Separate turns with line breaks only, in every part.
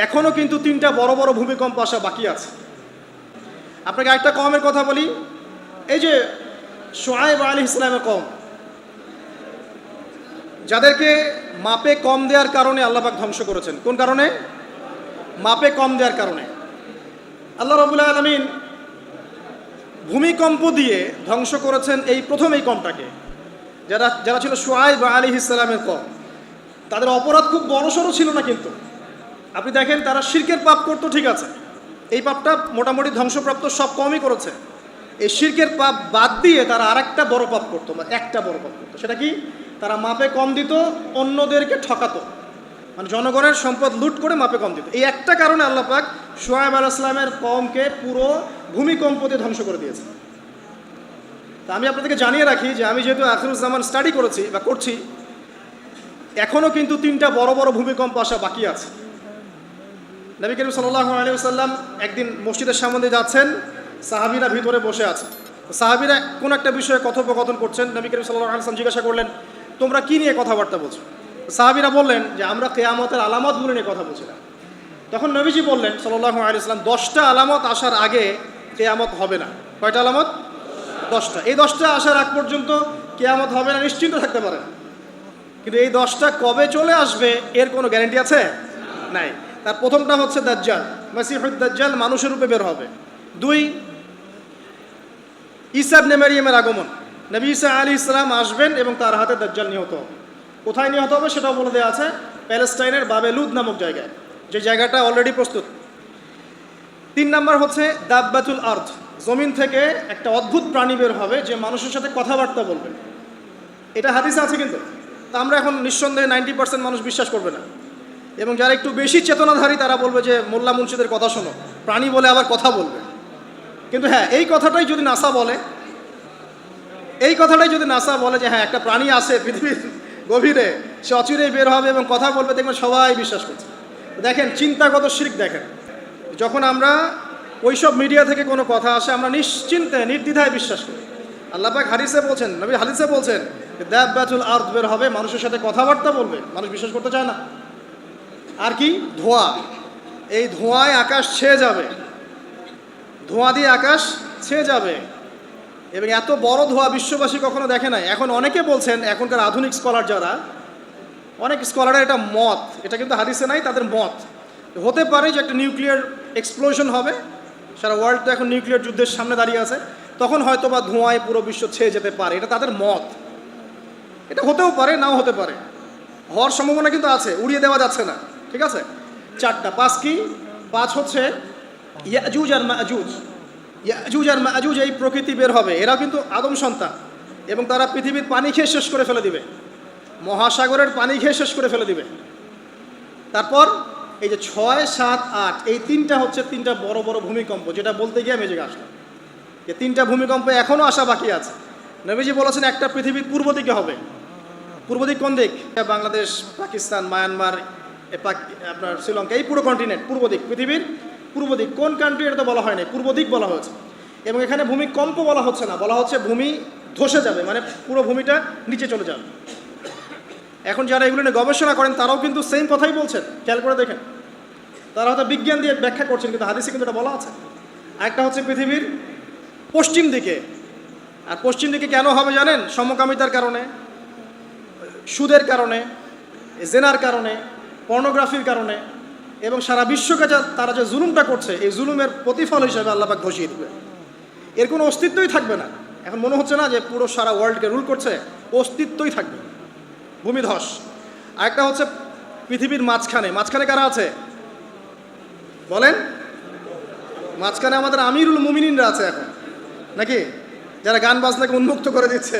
এখনও কিন্তু 3টা বড় বড় ভূমিকম্প আসা বাকি আছে। আপনাকে একটা কওমের কথা বলি, এই যে শুআয়ব আলাইহিস সালামের কওম, যাদেরকে মাপে কম দেওয়ার কারণে আল্লাহ পাক ধ্বংস করেছেন। কোন কারণে? মাপে কম দেওয়ার কারণে। আল্লাহ রাব্বুল আলামিন ভূমিকম্প দিয়ে ধ্বংস করেছেন এই প্রথম এই কওমটাকে, যারা ছিল শুআয়ব আলাইহিস সালামের কওম। তাদের অপরাধ খুব বড়সড় ছিল না, কিন্তু আপনি দেখেন তারা শিরকের পাপ করতো, ঠিক আছে, এই পাপটা মোটামুটি ধ্বংসপ্রাপ্ত সব কমই করেছে। এই শিরকের পাপ বাদ দিয়ে তারা আরেকটা বড় পাপ করতো, বা একটা বড় পাপ করতো। সেটা কি? তারা মাপে কম দিত, অন্যদেরকে ঠকাতো, মানে জনগণের সম্পদ লুট করে মাপে কম দিত। এই একটা কারণে আল্লাহ পাক শুআয়ব আলাইহিস সালামের কওমকে পুরো ভূমিকম্পতে ধ্বংস করে দিয়েছে। তা আমি আপনাদেরকে জানিয়ে রাখি যে আমি যেহেতু আখিরুজ্জামান স্টাডি করেছি বা করছি, এখনও কিন্তু 3টা বড় বড় ভূমিকম্প আসা বাকি আছে। নবী করিম সাল্লাল্লাহু আলাইহি ওয়াসাল্লাম একদিন মসজিদের সামনে যাচ্ছেন, সাহাবীরা ভিতরে বসে আছে। সাহাবীরা কোন একটা বিষয়ে কথোপকথন করছেন। নবী করিম সাল্লাল্লাহু আলাইহি ওয়াসাল্লাম জিজ্ঞাসা করলেন, তোমরা কি নিয়ে কথাবার্তা বলছো? সাহাবীরা বললেন যে আমরা কিয়ামতের আলামতগুলো নিয়ে কথা বলছিলাম। তখন নবীজি বললেন সাল্লাল্লাহু আলাইহি ওয়াসাল্লাম, 10টা আলামত আসার আগে কিয়ামত হবে না। কয়টা আলামত? 10টা। এই 10টা আসার আগ পর্যন্ত কিয়ামত হবে না, নিশ্চিন্ত থাকতে পারেন। কিন্তু এই 10টা কবে চলে আসবে এর কোনো গ্যারান্টি আছে? নাই। তার প্রথমটা হচ্ছে দাজ্জাল, মাসিহুদ দাজ্জাল মানুষের রূপে বের হবে। 2, ঈসা ইবনে মারইয়ামের আগমন, নবী ঈসা আলাইহিস সালাম আসবেন এবং তার হাতে দাজ্জাল নিহত হবে। কোথায় নিহত হবে সেটাও বলে দেওয়া আছে, প্যালেস্টাইনের বাবেলুদ নামক জায়গায়, যে জায়গাটা অলরেডি প্রস্তুত। 3 নাম্বার হচ্ছে দাব্বাতুল আরদ, জমিন থেকে একটা অদ্ভুত প্রাণী বের হবে যে মানুষের সাথে কথাবার্তা বলবে। এটা হাদিসে আছে, কিন্তু তা আমরা এখন নিঃসন্দেহে 90% মানুষ বিশ্বাস করবে না, এবং যারা একটু বেশি চেতনাধারী তারা বলবে যে মোল্লা মুন্সিদের কথা শোনো, প্রাণী বলে আবার কথা বলবে। কিন্তু হ্যাঁ, এই কথাটাই যদি নাসা বলে, যে হ্যাঁ একটা প্রাণী আছে পৃথিবীর গভীরে, সে অচিরেই বের হবে এবং কথা বলবে, দেখবেন সবাই বিশ্বাস করছে। দেখেন চিন্তাগত শিরক। দেখেন যখন আমরা ওইসব মিডিয়া থেকে কোনো কথা আসে, আমরা নিশ্চিন্তে নির্দ্বিধায় বিশ্বাস করি। আল্লাহ পাক হাদিসে বলছেন, নবী হাদিসে বলছেন দাব্বাতুল আরদ বের হবে, মানুষের সাথে কথাবার্তা বলবে। মানুষ বিশ্বাস করতে চায় না। আর কি? ধোঁয়া। এই ধোঁয়ায় আকাশ ছেয়ে যাবে, ধোঁয়া দিয়ে আকাশ ছেয়ে যাবে, এবং এত বড় ধোঁয়া বিশ্ববাসী কখনো দেখে নাই। এখন অনেকে বলছেন, এখনকার আধুনিক স্কলার যারা, অনেক স্কলারের এটা মত, এটা কিন্তু হাদিসে নাই, তাদের মত হতে পারে যে একটা নিউক্লিয়ার এক্সপ্লোশন হবে। সারা ওয়ার্ল্ড তো এখন নিউক্লিয়ার যুদ্ধের সামনে দাঁড়িয়ে আছে, তখন হয়তো বা ধোঁয়ায় পুরো বিশ্ব ছেয়ে যেতে পারে। এটা তাদের মত, এটা হতেও পারে, নাও হতে পারে, হওয়ার সম্ভাবনা কিন্তু আছে, উড়িয়ে দেওয়া যাচ্ছে না। ঠিক আছে, 4টা। 5 কি? 5 হচ্ছে ইয়াজুজ আর মাজুজ। ইয়াজুজ আর মাজুজ এই প্রকৃতি বের হবে, এরাও কিন্তু আদম সন্তান, এবং তারা পৃথিবীর পানি খেয়ে শেষ করে ফেলে দিবে, মহাসাগরের পানি খেয়ে শেষ করে ফেলে দিবে। তারপর এই যে 6, 7, 8, এই 3টা হচ্ছে 3টা বড় বড় ভূমিকম্প, যেটা বলতে গিয়ে আমি জায়গায় আসলাম। এই 3টা ভূমিকম্প এখনও আসা বাকি আছে। নবীজি বলেছেন একটা পৃথিবীর পূর্ব দিকে হবে। পূর্ব দিক কোন দিক? বাংলাদেশ, পাকিস্তান, মায়ানমার, আপনার শ্রীলঙ্কা, এই পুরো কন্টিনেন্ট পূর্ব দিক, পৃথিবীর পূর্ব দিক। কোন কান্ট্রি এটা তো বলা হয়নি, পূর্ব দিক বলা হয়েছে। এবং এখানে ভূমিকম্প বলা হচ্ছে না, বলা হচ্ছে ভূমি ধসে যাবে, মানে পুরো ভূমিটা নিচে চলে যাবে। এখন যারা এগুলো নিয়ে গবেষণা করেন তারাও কিন্তু সেম কথাই বলছেন, খেয়াল করে দেখেন। তারা হয়তো বিজ্ঞান দিয়ে ব্যাখ্যা করছেন, কিন্তু হাদিসে কিন্তু এটা বলা আছে। আরেকটা হচ্ছে পৃথিবীর পশ্চিম দিকে। আর পশ্চিম দিকে কেন হবে জানেন? সমকামিতার কারণে, সুদের কারণে, জেনার কারণে, পর্নোগ্রাফির কারণে, এবং সারা বিশ্বকে তারা যে জুলুমটা করছে, এই জুলুমের প্রতিফল হিসেবে আল্লাহ পাক ধসিয়ে দেবে। এর কোনো অস্তিত্বই থাকবে না। এখন মনে হচ্ছে না যে পুরো সারা ওয়ার্ল্ডকে রুল করছে, অস্তিত্বই থাকবে, ভূমিধস। আরেকটা হচ্ছে পৃথিবীর মাঝখানে কারা আছে বলেন? মাঝখানে আমাদের আমিরুল মুমিনিনরা আছে এখন, নাকি? যারা গান বাজনাকে উন্মুক্ত করে দিচ্ছে,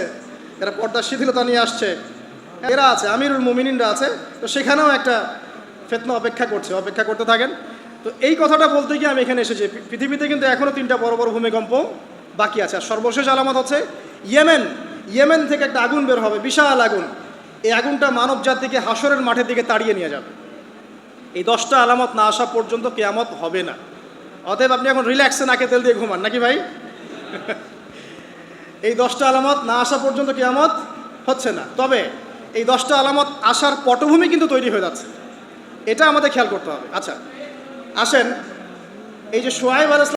যারা পর্দার শিথিলতা নিয়ে আসছে, এরা আছে, আমিরুল মুমিনিনরা আছে। তো সেখানেও একটা ফিতনা অপেক্ষা করতে থাকেন। তো এই কথাটা বলতে গিয়ে আমি এখানে এসেছি। পৃথিবীতে কিন্তু এখনও 3টা বড় বড় ভূমিকম্প বাকি আছে। আর সর্বশেষ আলামত হচ্ছে ইয়েমেন থেকে একটা আগুন বের হবে, বিশাল আগুন। এই আগুনটা মানব জাতিকে হাসরের মাঠের দিকে তাড়িয়ে নিয়ে যাবে। এই 10টা আলামত না আসা পর্যন্ত কিয়ামত হবে না। অতএব আপনি এখন রিল্যাক্সে নাকে তেল দিয়ে ঘুমান, নাকি ভাই? এই 10টা আলামত না আসা পর্যন্ত কিয়ামত হচ্ছে না। তবে এই 10টা আলামত আসার পটভূমি কিন্তু তৈরি হয়ে যাচ্ছে, এটা আমাদের খেয়াল করতে হবে। আচ্ছা, আসেন এই যে শুআয়ব আলাইহিস